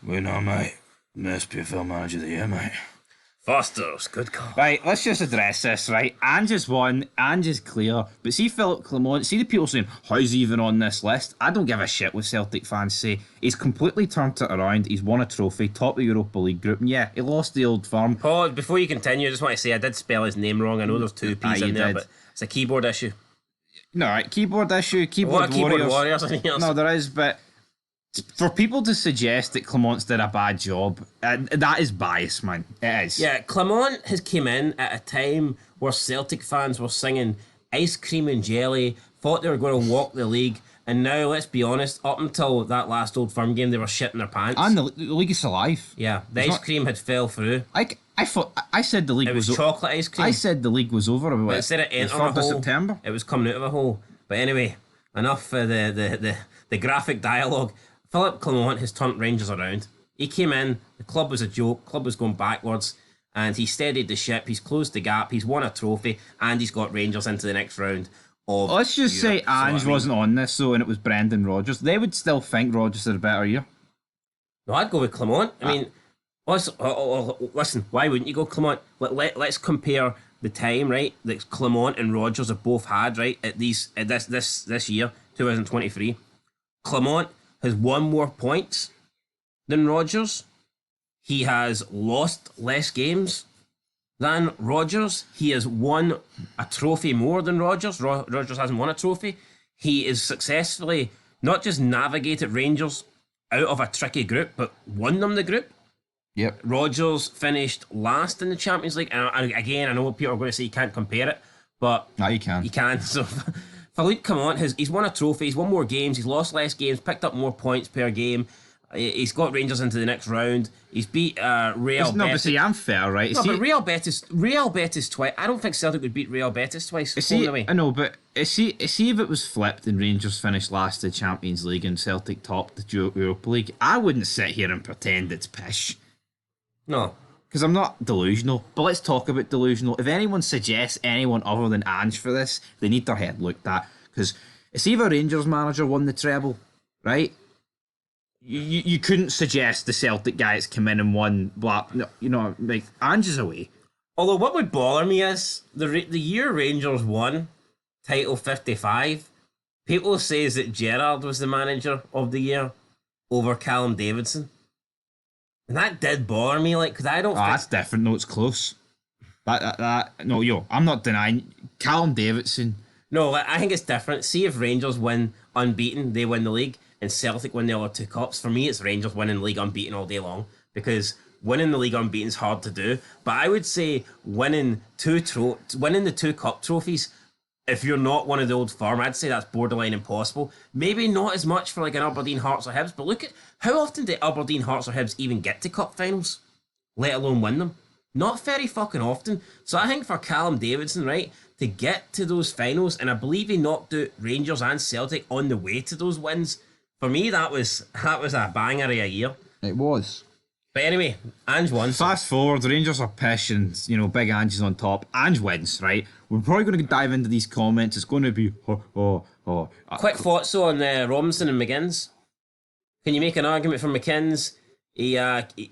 We know, mate. Spfl manager of the year, mate. Foster's, good call. Right, let's just address this, right? Ange has won, Ange is clear, but see Philip Clement, see the people saying, how's he even on this list? I don't give a shit what Celtic fans say. He's completely turned it around, he's won a trophy, top of the Europa League group, and yeah, he lost the Old Firm. Paul, before you continue, I just want to say I did spell his name wrong. I know there's two P's in there, but it's a keyboard issue. No, right, keyboard issue, keyboard warriors in here. No, there is, but for people to suggest that Clement's did a bad job, that is bias, man. It is. Yeah, Clement has came in at a time where Celtic fans were singing ice cream and jelly, thought they were going to walk the league, and now, let's be honest, up until that last Old Firm game, they were shitting their pants. And the league is alive. Yeah, the ice cream had fell through. I said the league was chocolate ice cream. I said the league was over about instead of entering the 3rd a hole, of September. It was coming out of a hole. But anyway, enough of the graphic dialogue. Philip Clement has turned Rangers around. He came in, the club was a joke, club was going backwards, and he steadied the ship, he's closed the gap, he's won a trophy, and he's got Rangers into the next round of Let's just Europe. say Ange wasn't on this, though, and it was Brendan Rodgers. They would still think Rodgers had a better year. No, I'd go with Clement. I mean, listen, why wouldn't you go Clement? Let's compare the time, right, that Clement and Rodgers have both had, right, at this year, 2023. Clement has won more points than Rodgers. He has lost less games than Rodgers. He has won a trophy more than Rodgers. Rodgers hasn't won a trophy. He is successfully not just navigated Rangers out of a tricky group, but won them the group. Yep. Rodgers finished last in the Champions League. And again, I know people are going to say you can't compare it, but no, you can. You can. So Philippe Clement he's won a trophy, he's won more games, he's lost less games, picked up more points per game. He's got Rangers into the next round. He's beat Real Betis. No, but see, I'm fair, right? No, but Real Betis twice. I don't think Celtic would beat Real Betis twice. I know, but see if it was flipped and Rangers finished last in the Champions League and Celtic topped the Europa League, I wouldn't sit here and pretend it's pish. No. Because I'm not delusional. But let's talk about delusional. If anyone suggests anyone other than Ange for this, they need their head looked at. Because see if a Rangers manager won the treble, right? You couldn't suggest the Celtic guy that's come in and won, like, Ange is away. Although what would bother me is the year Rangers won title 55, people says that Gerrard was the manager of the year over Callum Davidson. And that did bother me, like, because I don't think... that's different. No, it's close. I'm not denying Callum Davidson. No, I think it's different. See if Rangers win unbeaten, they win the league, and Celtic win the other two cups. For me, it's Rangers winning the league unbeaten all day long, because winning the league unbeaten is hard to do. But I would say winning the two cup trophies, if you're not one of the Old Firm, I'd say that's borderline impossible. Maybe not as much for like an Aberdeen, Hearts or Hibs, but look at how often do Aberdeen, Hearts or Hibs even get to cup finals, let alone win them? Not very fucking often. So I think for Callum Davidson, right, to get to those finals, and I believe he knocked out Rangers and Celtic on the way to those wins, for me that was a banger of a year. It was. But anyway, Ange won. Fast forward, the Rangers are pish and, Big Ange is on top. Ange wins, right? We're probably going to dive into these comments. It's going to be... Quick thoughts though on Robinson and McGinn's. Can you make an argument for McKinn's? He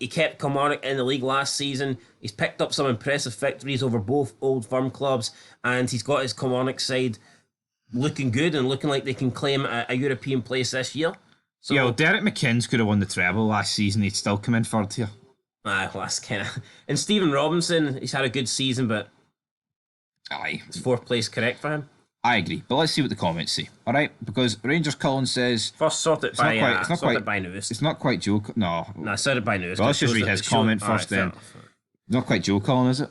kept Kilmarnock in the league last season. He's picked up some impressive victories over both Old Firm clubs, and he's got his Kilmarnock side looking good and looking like they can claim a European place this year. So, Derek McKinn's could have won the treble last season. He'd still come in third here. Well, that's kind of... And Stephen Robinson, he's had a good season, but... Aye. Is fourth place correct for him? I agree, but let's see what the comments say. All right, because Rangers Cullen says... First, sorted by news. It's not quite Joe... No, sorted by news. Well, let's just read his comment first then. It's not quite Joe Cullen, is it?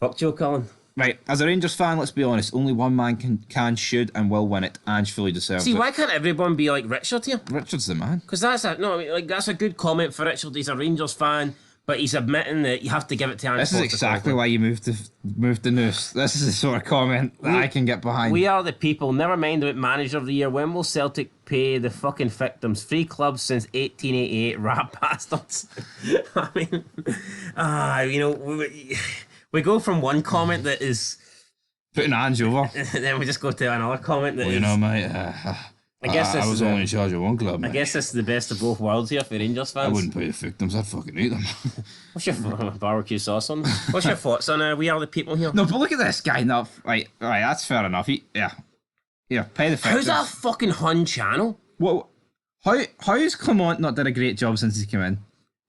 Fuck Joe Cullen. Right, as a Rangers fan, let's be honest, only one man can, should, and will win it. Ange fully deserves it. See, why can't everyone be like Richard here? Richard's the man. Because that's a good comment for Richard. He's a Rangers fan, but he's admitting that you have to give it to Ange. This is exactly why you moved the news. This is the sort of comment that I can get behind. We are the people. Never mind about manager of the year. When will Celtic pay the fucking victims? 3 clubs since 1888. Rat bastards. I mean, we go from one comment that is putting Ange over, then we just go to another comment that is... mate, I guess I this was is only in charge of one club, I mate. guess this is the best of both worlds here for Rangers fans. I wouldn't pay the victims, I'd fucking eat them. What's your barbecue sauce on? What's your thoughts on We Are the People here? No, but look at this guy. No, right, that's fair enough. Yeah, pay the victims. How's that a fucking Hun channel? What? How's Clement not done a great job since he's come in?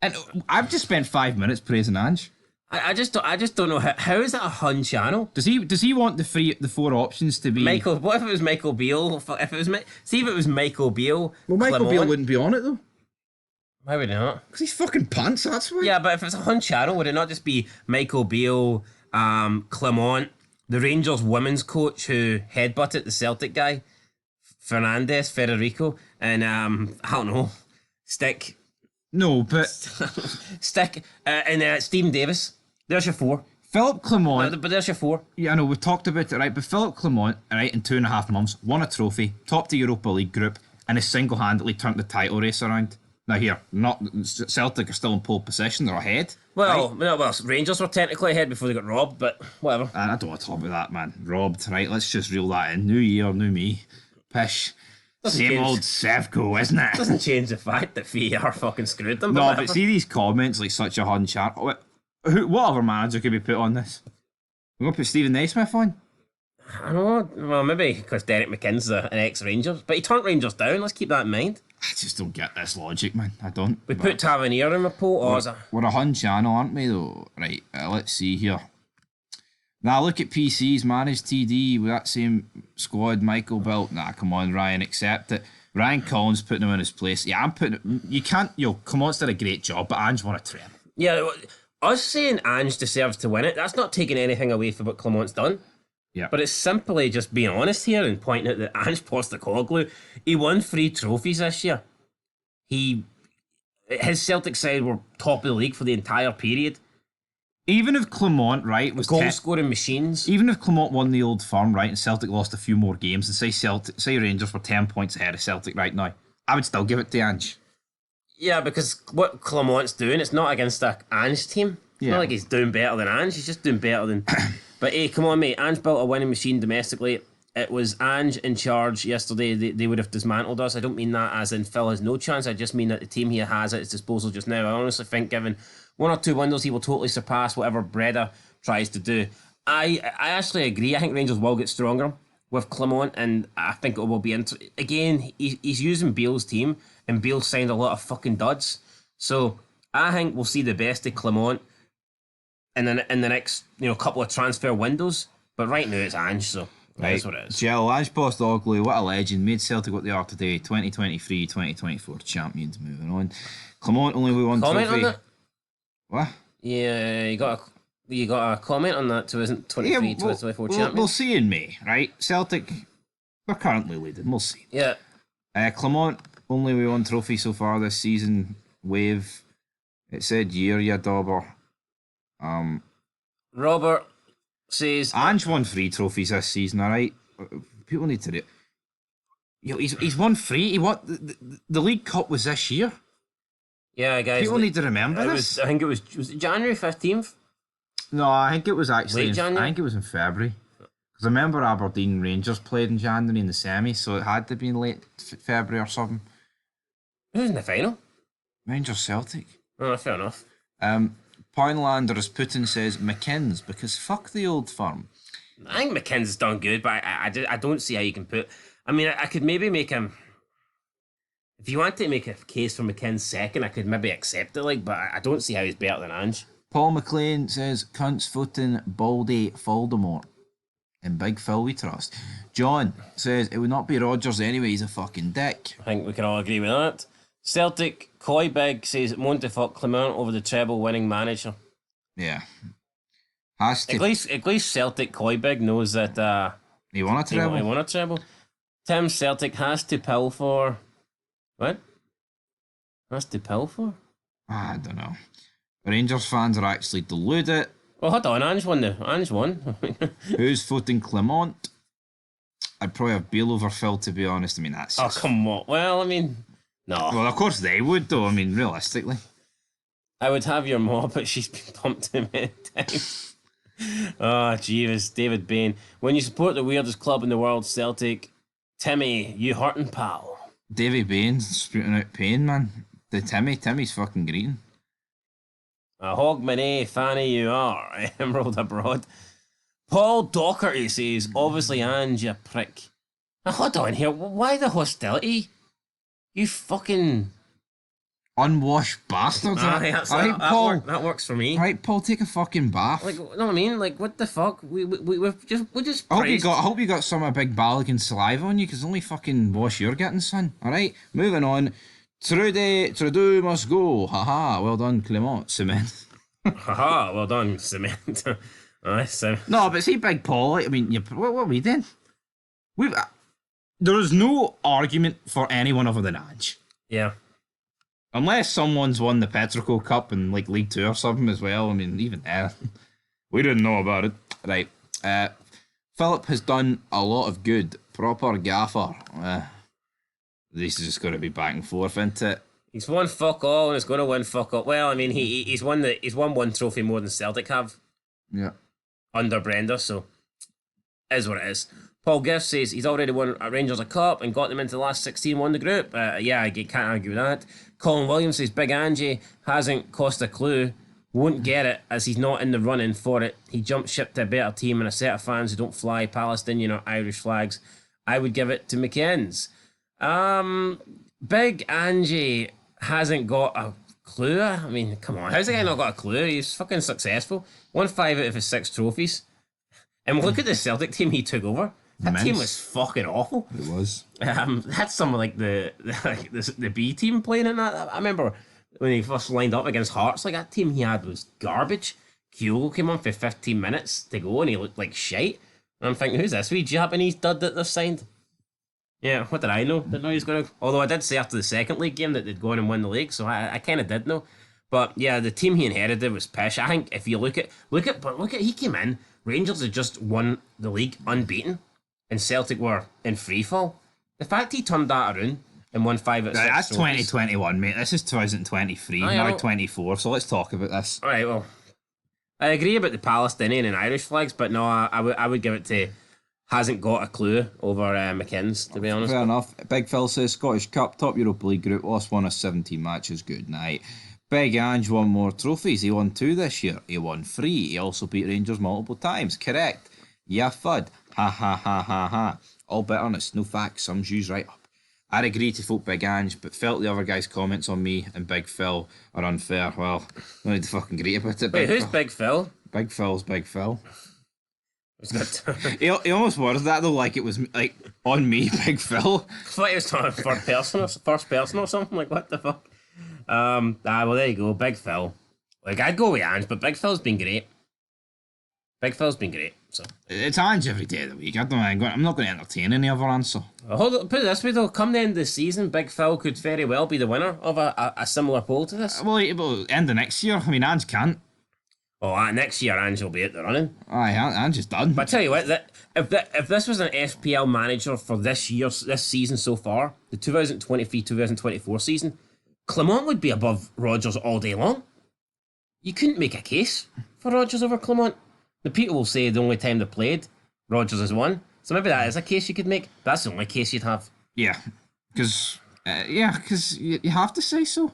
And I've just spent 5 minutes praising Ange. I just don't know how is that a Hun channel? Does he want the four options to be Michael? What if it was Michael Beale? If it was see if it was Michael Beale. Well, Michael Clement, Beale wouldn't be on it though, why would he not? because he's fucking pants. That's why. Yeah, but if it's a Hun channel, would it not just be Michael Beale, Clement, the Rangers women's coach who headbutted the Celtic guy, Federico, and I don't know, Stick, No, but and Stephen Davis. There's your four. Philip Clement. But there's your four. Yeah, I know we've talked about it, right? But Philip Clement, right, in 2.5 months, won a trophy, topped the Europa League group, and has single-handedly turned the title race around. Now here, not Celtic are still in pole position; they're ahead. Well, Rangers were technically ahead before they got robbed, but whatever. And I don't want to talk about that, man. Robbed, right? Let's just reel that in. New year, new me. Pish. Same change. old Sevco, isn't it? Doesn't change the fact that VAR fucking screwed them. No, whatever. but see these comments like such a Hun chat. What other manager could be put on this? We're going to put Stephen Naismith on? I don't know. Well, maybe because Derek McKinnon's an ex-Rangers, but he turned Rangers down. Let's keep that in mind. I just don't get this logic, man. I don't. We put Tavernier in the poll, or is it? We're a Hun channel, aren't we, though? Right, let's see here. Now, look at PC's managed TD with that same squad. Michael Belt. Nah, come on, Ryan, accept it. Ryan Collins putting him in his place. Yeah, I'm putting... You can't... Clement's did a great job, but Ange won a treble. Yeah, us saying Ange deserves to win it, that's not taking anything away from what Clement's done. Yeah. But it's simply just being honest here and pointing out that Ange Postecoglou, he won 3 trophies this year. His Celtic side were top of the league for the entire period. Even if Clement, right, was... Goal scoring machines. Even if Clement won the Old Firm, right, and Celtic lost a few more games, and say Rangers were 10 points ahead of Celtic right now, I would still give it to Ange. Yeah, because what Clement's doing, it's not against a Ange team. It's not like he's doing better than Ange. He's just doing better than... But hey, come on, mate. Ange built a winning machine domestically. It was Ange in charge yesterday. They would have dismantled us. I don't mean that as in Phil has no chance. I just mean that the team he has at his disposal just now. I honestly think given 1 or 2 windows, he will totally surpass whatever Breda tries to do. I actually agree. I think Rangers will get stronger with Clement, and I think it will be... Again, he's using Beale's team, and Beale signed a lot of fucking duds. So I think we'll see the best of Clement in the next couple of transfer windows. But right now it's Ange, so that's what it is. Jill, Ange Postecoglou, what a legend. Made Celtic what they are today. 2023, 2024 champions. Moving on. Clement only we won Comment trophy. on that? What? Yeah, you got a comment on that 2023, 2024 champions? We'll see in May, right? Celtic, they're currently leading. We'll see. Yeah. Clement, only we won trophy so far this season. Wave. It said year, yeah, Dauber. Robert says... Ange won 3 trophies this season, alright? People need to... He's won 3. He won... The League Cup was this year. Yeah, guys. People need to remember this. I think it was it January 15th? No, I think it was actually... Late January? I think it was in February. Because I remember Aberdeen Rangers played in January in the semi, so it had to be in late February or something. Who's in the final? Rangers Celtic. Oh, fair enough. Poundlander, as Putin says, McKinn's, because fuck the Old Firm. I think McKinn's done good, but I don't see how you can put... I mean, I could maybe make him... If you want to make a case for McKinn's second, I could maybe accept it, but I don't see how he's better than Ange. Paul McLean says, cunts footing Baldy Voldemort. And Big Phil we trust. John says, it would not be Rodgers anyway, he's a fucking dick. I think we can all agree with that. Celtic, Coy Big says, Montefuck Clement over the treble winning manager. Yeah. Has to. At least Celtic Coy Big knows that he won a treble. He won a treble. Tim Celtic has to pill for... What? Has to pill for? I don't know. Rangers fans are actually deluded. Well, hold on, Ange won. Who's voting Clement? I'd probably have Beale over Phil, to be honest. I mean, that's... Oh, come on. Well, I mean, no. Well, of course they would, though. I mean, realistically. I would have your mom, but she's been pumped too many times. Oh, jeeves. David Bain. When you support the weirdest club in the world, Celtic, Timmy, you hurting, pal? Davy Baines spouting out pain, man. Timmy's fucking green. A Hogmanay fanny you are, Emerald Abroad. Paul Docherty says, obviously Ange, you prick. Now, hold on here, why the hostility? You fucking... Unwashed bastards. That works for me. Alright, Paul, take a fucking bath. Like, you know what I mean? Like, what the fuck? We just I praised... hope you got some big Balogun saliva on you, because only fucking wash you're getting, son. Alright, moving on. Trudeau must go. Haha, well done, Clement. Cement. Haha, well done, Cement. So... No, but see, Big Paul, I mean, what are we doing? There is no argument for anyone other than Ange. Yeah. Unless someone's won the Petrico Cup in like League 2 or something as well. I mean, even there, we didn't know about it. Right. Philip has done a lot of good. Proper gaffer. This is just going to be back and forth, isn't it? He's won fuck all and he's going to win fuck all. Well, I mean, he's won one trophy more than Celtic have. Yeah. Under Brenda, so is what it is. Paul Giff says he's already won Rangers a cup and got them into the last 16, won the group. Yeah, I can't argue with that. Colin Williams says Big Angie hasn't cost a clue, won't get it as he's not in the running for it. He jumped ship to a better team and a set of fans who don't fly Palestinian or Irish flags. I would give it to McKenz. Big Angie hasn't got a clue. I mean, come on, how's the guy not got a clue? He's fucking successful. Won 5 out of his 6 trophies. And look at the Celtic team he took over. That team was fucking awful. It was. That's some of like the B team playing in that. I remember when he first lined up against Hearts, like that team he had was garbage. Kyogo came on for 15 minutes to go and he looked like shite. And I'm thinking, who's this wee Japanese dud that they've signed? Yeah, what did I know? Didn't know he was going to... Although I did say after the second league game that they'd go on and win the league, so I kind of did know. But yeah, the team he inherited was pish. I think if you look at he came in, Rangers had just won the league unbeaten, and Celtic were in free fall. The fact he turned that around and won 5 out of 6 That's trophies. 2021, mate. This is 2023, now 24, so let's talk about this. Alright, well, I agree about the Palestinian and Irish flags, but no, I would give it to hasn't got a clue over McKenz, to be honest. Fair enough. Big Phil says Scottish Cup, top Europa League group, lost 1 of 17 matches, good night. Big Ange won more trophies. He won 2 this year. He won 3. He also beat Rangers multiple times. Correct. Yeah, fud. Ha ha ha ha ha. All bitterness, no facts, some Jews right up. I'd agree to vote Big Ange, but felt the other guy's comments on me and Big Phil are unfair. Well, no need to fucking agree about it. Wait, who's Big Phil? Big Phil's Big Phil. He almost worded that though, like it was like on me, Big Phil. I thought he was talking first person or something. Like, what the fuck? Well, there you go, Big Phil. Like, I'd go with Ange, but Big Phil's been great. So it's Ange every day of the week. I'm not going to entertain any other answer. Hold on, put it this way though: come the end of the season, Big Phil could very well be the winner of a similar poll to this. Well, end of next year. I mean, Ange can't. Oh, next year Ange will be at the running. Aye, Ange is done. But I tell you what, if this was an FPL manager for this season so far, the 2023-2024 season, Clement would be above Rodgers all day long. You couldn't make a case for Rodgers over Clement. The people will say the only time they played, Rodgers has won. So maybe that is a case you could make. That's the only case you'd have. Yeah, because you have to say so.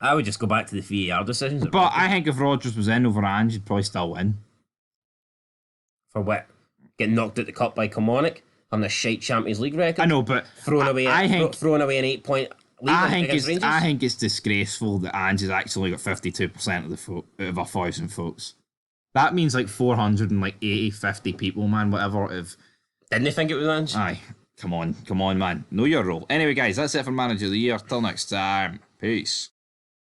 I would just go back to the VAR decisions. But I think if Rodgers was in over Ange, he'd probably still win. For what? Getting knocked out the cup by Kilmarnock? Having a shite Champions League record? I know, but throwing away an 8-point lead against Rangers? I think it's disgraceful that Ange has actually got 52% of the vote out of 1,000 votes. That means like 50 people, man, whatever. Didn't they think it was Ange? Aye. Come on, man. Know your role. Anyway, guys, that's it for Manager of the Year. Till next time. Peace.